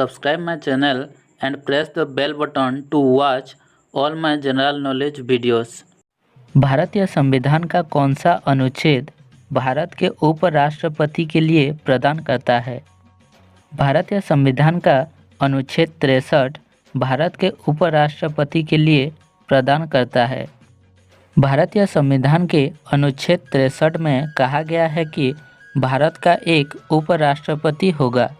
Subscribe my channel and press the bell button to watch all my general knowledge videos. भारतीय संविधान का कौन सा अनुच्छेद भारत के उपराष्ट्रपति के लिए प्रदान करता है? भारतीय संविधान का अनुच्छेद 63 भारत के उपराष्ट्रपति के लिए प्रदान करता है। भारतीय संविधान के अनुच्छेद 63 में कहा गया है कि भारत का एक उपराष्ट्रपति होगा।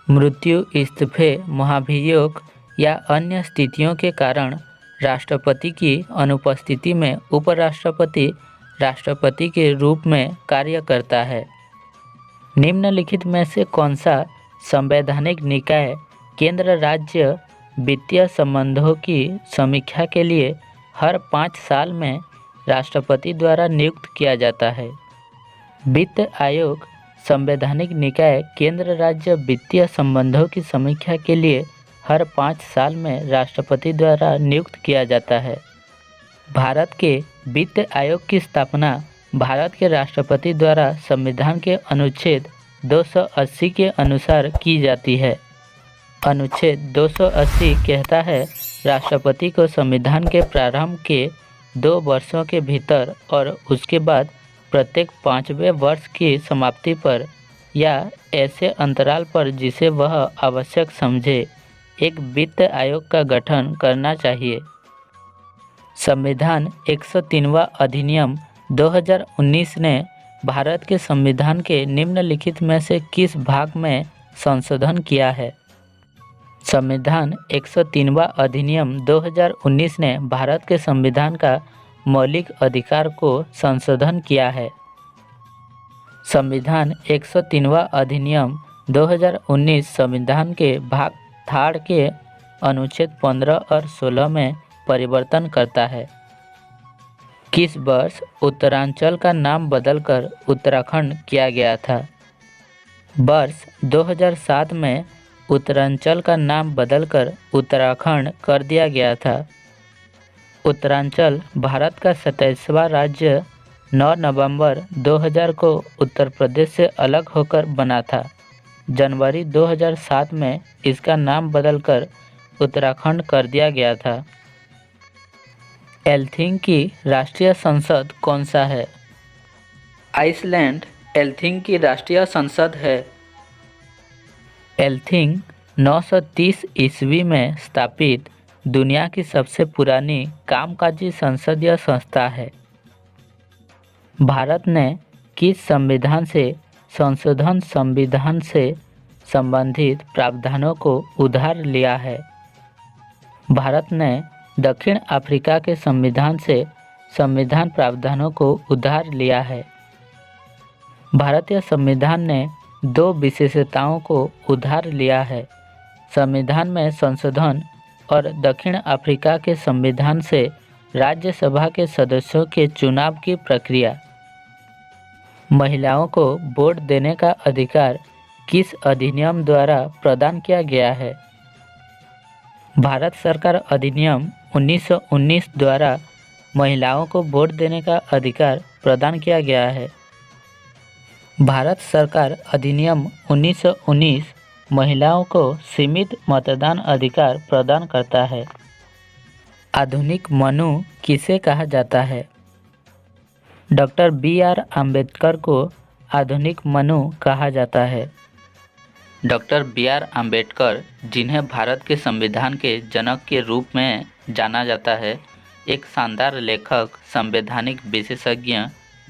मृत्यु, इस्तीफे, महाभियोग या अन्य स्थितियों के कारण राष्ट्रपति की अनुपस्थिति में उपराष्ट्रपति राष्ट्रपति के रूप में कार्य करता है। निम्नलिखित में से कौन सा संवैधानिक निकाय केंद्र राज्य वित्तीय संबंधों की समीक्षा के लिए हर 5 साल में राष्ट्रपति द्वारा नियुक्त किया जाता है? वित्त आयोग संवैधानिक निकाय केंद्र राज्य वित्तीय संबंधों की समीक्षा के लिए हर 5 साल में राष्ट्रपति द्वारा नियुक्त किया जाता है। भारत के वित्त आयोग की स्थापना भारत के राष्ट्रपति द्वारा संविधान के अनुच्छेद 280 के अनुसार की जाती है। अनुच्छेद 280 कहता है, राष्ट्रपति को संविधान के प्रारंभ के 2 वर्षों के भीतर और उसके बाद प्रत्येक 5वें वर्ष की समाप्ति पर या ऐसे अंतराल पर जिसे वह आवश्यक समझे एक वित्त आयोग का गठन करना चाहिए। संविधान 103वां अधिनियम 2019 ने भारत के संविधान के निम्नलिखित में से किस भाग में संशोधन किया है? संविधान 103वां अधिनियम 2019 ने भारत के संविधान का मौलिक अधिकार को संशोधन किया है। संविधान 103वां अधिनियम 2019 संविधान के भाग 3 के अनुच्छेद 15 और 16 में परिवर्तन करता है। किस वर्ष उत्तरांचल का नाम बदलकर उत्तराखंड किया गया था? वर्ष 2007 में उत्तरांचल का नाम बदलकर उत्तराखंड कर दिया गया था। उत्तरांचल भारत का 27वां राज्य 9 नवंबर 2000 को उत्तर प्रदेश से अलग होकर बना था। जनवरी 2007 में इसका नाम बदलकर उत्तराखंड कर दिया गया था। एल्थिंग की राष्ट्रीय संसद कौन सा है? आइसलैंड एल्थिंग की राष्ट्रीय संसद है। एल्थिंग 930 ईस्वी में स्थापित दुनिया की सबसे पुरानी कामकाजी संसदीय संस्था है। भारत ने किस संविधान से संशोधन संविधान से संबंधित प्रावधानों को उधार लिया है? भारत ने दक्षिण अफ्रीका के संविधान से संविधान प्रावधानों को उधार लिया है। भारतीय संविधान ने 2 विशेषताओं को उधार लिया है: संविधान में संशोधन और दक्षिण अफ्रीका के संविधान से राज्यसभा के सदस्यों के चुनाव की प्रक्रिया। महिलाओं को वोट देने का अधिकार किस अधिनियम द्वारा प्रदान किया गया है? भारत सरकार अधिनियम 1919 द्वारा महिलाओं को वोट देने का अधिकार प्रदान किया गया है। भारत सरकार अधिनियम 1919 महिलाओं को सीमित मतदान अधिकार प्रदान करता है। आधुनिक मनु किसे कहा जाता है? डॉक्टर BR अम्बेडकर को आधुनिक मनु कहा जाता है। डॉक्टर BR अम्बेडकर, जिन्हें भारत के संविधान के जनक के रूप में जाना जाता है, एक शानदार लेखक, संवैधानिक विशेषज्ञ,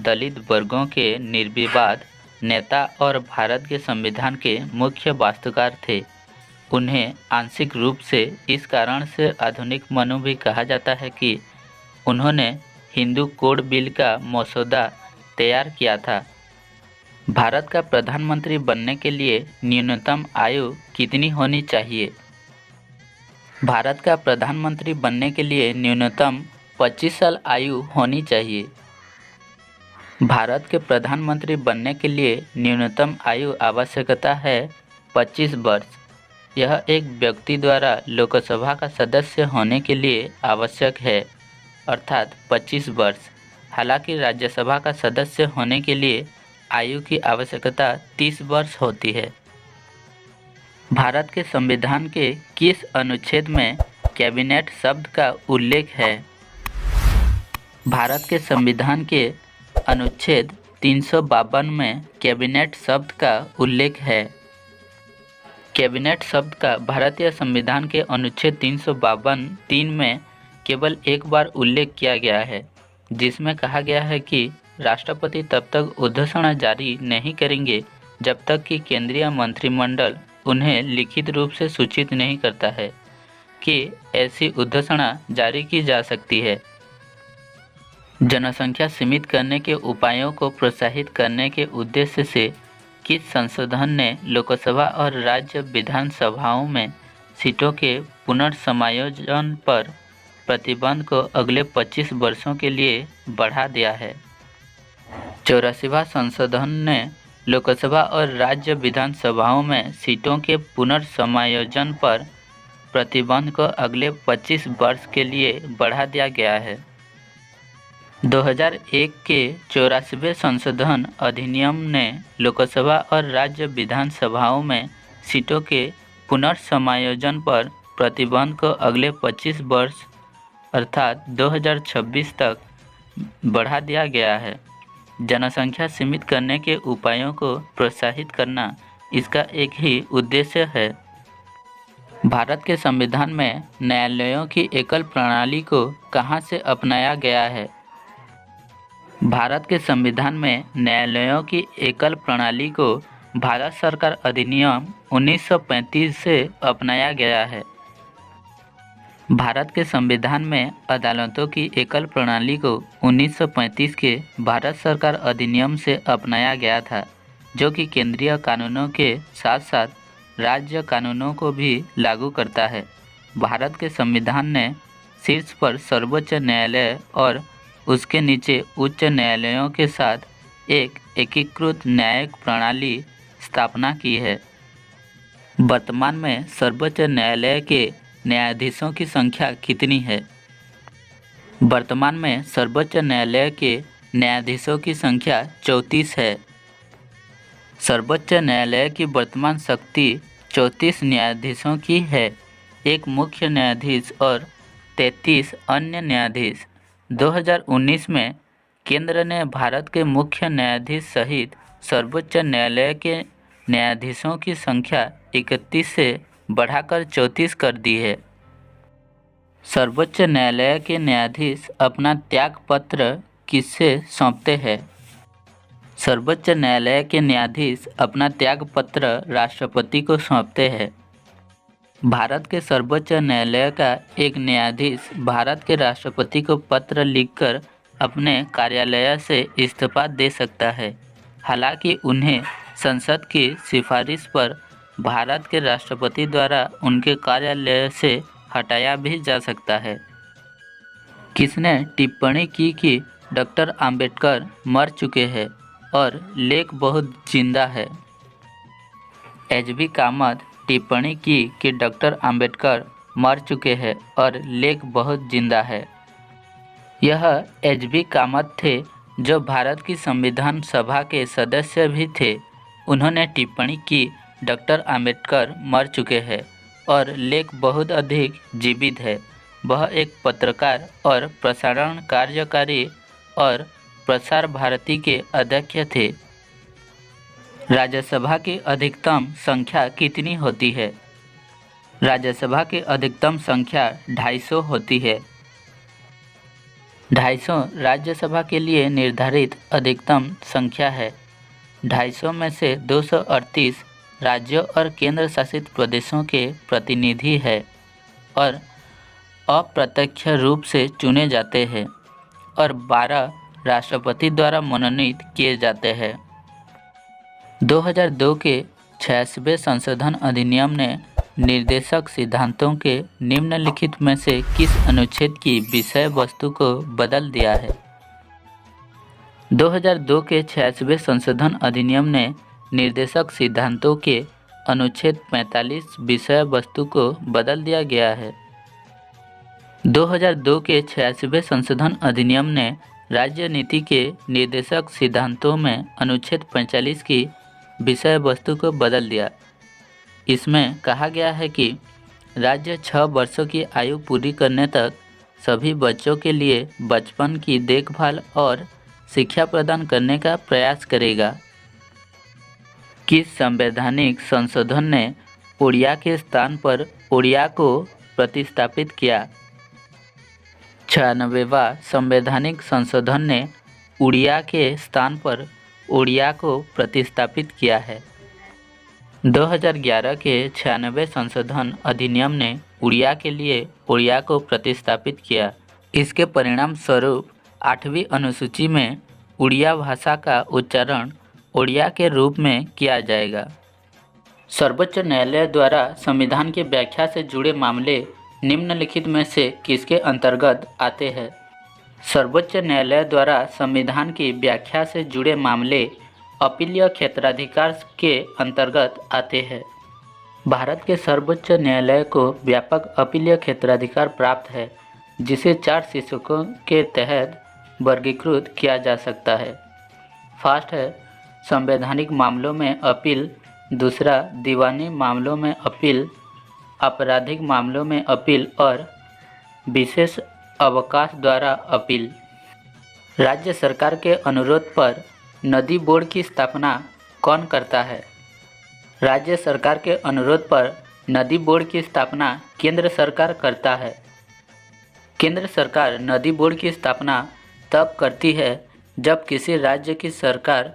दलित वर्गों के निर्विवाद नेता और भारत के संविधान के मुख्य वास्तुकार थे। उन्हें आंशिक रूप से इस कारण से आधुनिक मनु भी कहा जाता है कि उन्होंने हिंदू कोड बिल का मसौदा तैयार किया था। भारत का प्रधानमंत्री बनने के लिए न्यूनतम आयु कितनी होनी चाहिए? भारत का प्रधानमंत्री बनने के लिए न्यूनतम 25 साल आयु होनी चाहिए। भारत के प्रधानमंत्री बनने के लिए न्यूनतम आयु आवश्यकता है 25 वर्ष। यह एक व्यक्ति द्वारा लोकसभा का सदस्य होने के लिए आवश्यक है, अर्थात 25 वर्ष। हालांकि राज्यसभा का सदस्य होने के लिए आयु की आवश्यकता 30 वर्ष होती है। भारत के संविधान के किस अनुच्छेद में कैबिनेट शब्द का उल्लेख है? भारत के संविधान के अनुच्छेद 352 में कैबिनेट शब्द का उल्लेख है। कैबिनेट शब्द का भारतीय संविधान के अनुच्छेद 352(3) में केवल एक बार उल्लेख किया गया है, जिसमें कहा गया है कि राष्ट्रपति तब तक उद्घोषणा जारी नहीं करेंगे जब तक कि केंद्रीय मंत्रिमंडल उन्हें लिखित रूप से सूचित नहीं करता है कि ऐसी उद्घोषणा जारी की जा सकती है। जनसंख्या सीमित करने के उपायों को प्रोत्साहित करने के उद्देश्य से किस संशोधन ने लोकसभा और राज्य विधानसभाओं में सीटों के पुनर्समायोजन पर प्रतिबंध को अगले 25 वर्षों के लिए बढ़ा दिया है? 84वां संशोधन ने लोकसभा और राज्य विधानसभाओं में सीटों के पुनर्समायोजन पर प्रतिबंध को अगले 25 वर्ष के लिए बढ़ा दिया गया है। 2001 के 84वें संशोधन अधिनियम ने लोकसभा और राज्य विधानसभाओं में सीटों के पुनर्समायोजन पर प्रतिबंध को अगले 25 वर्ष अर्थात 2026 तक बढ़ा दिया गया है। जनसंख्या सीमित करने के उपायों को प्रोत्साहित करना इसका एक ही उद्देश्य है। भारत के संविधान में न्यायालयों की एकल प्रणाली को कहां से अपनाया गया है? भारत के संविधान में न्यायालयों की एकल प्रणाली को भारत सरकार अधिनियम 1935 से अपनाया गया है। भारत के संविधान में अदालतों की एकल प्रणाली को 1935 के भारत सरकार अधिनियम से अपनाया गया था, जो कि केंद्रीय कानूनों के साथ साथ राज्य कानूनों को भी लागू करता है। भारत के संविधान ने शीर्ष पर सर्वोच्च न्यायालय और उसके नीचे उच्च न्यायालयों के साथ एक एकीकृत न्यायिक प्रणाली स्थापना की है। वर्तमान में सर्वोच्च न्यायालय के न्यायाधीशों की संख्या कितनी है? वर्तमान में सर्वोच्च न्यायालय के न्यायाधीशों की संख्या 34 है। सर्वोच्च न्यायालय की वर्तमान शक्ति 34 न्यायाधीशों की है, एक मुख्य न्यायाधीश और 33 अन्य न्यायाधीश। 2019 में केंद्र ने भारत के मुख्य न्यायाधीश सहित सर्वोच्च न्यायालय के न्यायाधीशों की संख्या 31 से बढ़ाकर 34 कर दी है। सर्वोच्च न्यायालय के न्यायाधीश अपना त्यागपत्र किससे सौंपते हैं? सर्वोच्च न्यायालय के न्यायाधीश अपना त्यागपत्र राष्ट्रपति को सौंपते हैं। भारत के सर्वोच्च न्यायालय का एक न्यायाधीश भारत के राष्ट्रपति को पत्र लिखकर अपने कार्यालय से इस्तीफा दे सकता है। हालांकि उन्हें संसद की सिफारिश पर भारत के राष्ट्रपति द्वारा उनके कार्यालय से हटाया भी जा सकता है। किसने टिप्पणी की कि डॉक्टर अंबेडकर मर चुके हैं और लेख बहुत जिंदा है? एच.बी. कामत टिप्पणी की कि डॉक्टर अंबेडकर मर चुके हैं और लेख बहुत जिंदा है। यह एच.बी. कामत थे, जो भारत की संविधान सभा के सदस्य भी थे। उन्होंने टिप्पणी की डॉक्टर अंबेडकर मर चुके हैं और लेख बहुत अधिक जीवित है। वह एक पत्रकार और प्रसारण कार्यकारी और प्रसार भारती के अध्यक्ष थे। राज्यसभा की अधिकतम संख्या कितनी होती है? राज्यसभा की अधिकतम संख्या 250 होती है। 250 राज्यसभा के लिए निर्धारित अधिकतम संख्या है। 250 में से 238 राज्यों और केंद्र शासित प्रदेशों के प्रतिनिधि हैं और अप्रत्यक्ष रूप से चुने जाते हैं और 12 राष्ट्रपति द्वारा मनोनीत किए जाते हैं। 2002 के 86वें संशोधन अधिनियम ने निर्देशक सिद्धांतों के निम्नलिखित में से किस अनुच्छेद की विषय वस्तु को बदल दिया है? 2002 के 86वें संशोधन अधिनियम ने निर्देशक सिद्धांतों के अनुच्छेद 45 विषय वस्तु को बदल दिया गया है। 2002 के 86वें संशोधन अधिनियम ने राज्य नीति के निर्देशक सिद्धांतों में अनुच्छेद 45 की विषय वस्तु को बदल दिया। इसमें कहा गया है कि राज्य 6 वर्षों की आयु पूरी करने तक सभी बच्चों के लिए बचपन की देखभाल और शिक्षा प्रदान करने का प्रयास करेगा। किस संवैधानिक संशोधन ने उड़िया के स्थान पर ओडिया को प्रतिस्थापित किया? 96वां संवैधानिक संशोधन ने उड़िया के स्थान पर ओडिया को प्रतिस्थापित किया है। 2011 के 96वें संशोधन अधिनियम ने उड़िया के लिए ओडिया को प्रतिस्थापित किया। इसके परिणाम स्वरूप 8वीं अनुसूची में उड़िया भाषा का उच्चारण ओडिया के रूप में किया जाएगा। सर्वोच्च न्यायालय द्वारा संविधान की व्याख्या से जुड़े मामले निम्नलिखित में से किसके अंतर्गत आते हैं? सर्वोच्च न्यायालय द्वारा संविधान की व्याख्या से जुड़े मामले अपीलीय क्षेत्राधिकार के अंतर्गत आते हैं। भारत के सर्वोच्च न्यायालय को व्यापक अपीलीय क्षेत्राधिकार प्राप्त है, जिसे 4 शीर्षकों के तहत वर्गीकृत किया जा सकता है। फर्स्ट है संवैधानिक मामलों में अपील, दूसरा दीवानी मामलों में अपील, आपराधिक मामलों में अपील और विशेष अवकाश द्वारा अपील। राज्य सरकार के अनुरोध पर नदी बोर्ड की स्थापना कौन करता है? राज्य सरकार के अनुरोध पर नदी बोर्ड की स्थापना केंद्र सरकार करता है। केंद्र सरकार नदी बोर्ड की स्थापना तब करती है जब किसी राज्य की सरकार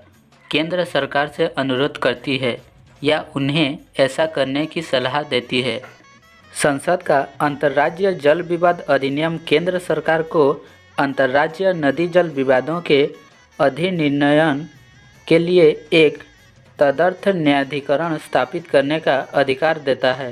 केंद्र सरकार से अनुरोध करती है या उन्हें ऐसा करने की सलाह देती है। संसद का अंतर्राज्यीय जल विवाद अधिनियम केंद्र सरकार को अंतर्राज्यीय नदी जल विवादों के अधिनियमन के लिए एक तदर्थ न्यायाधिकरण स्थापित करने का अधिकार देता है।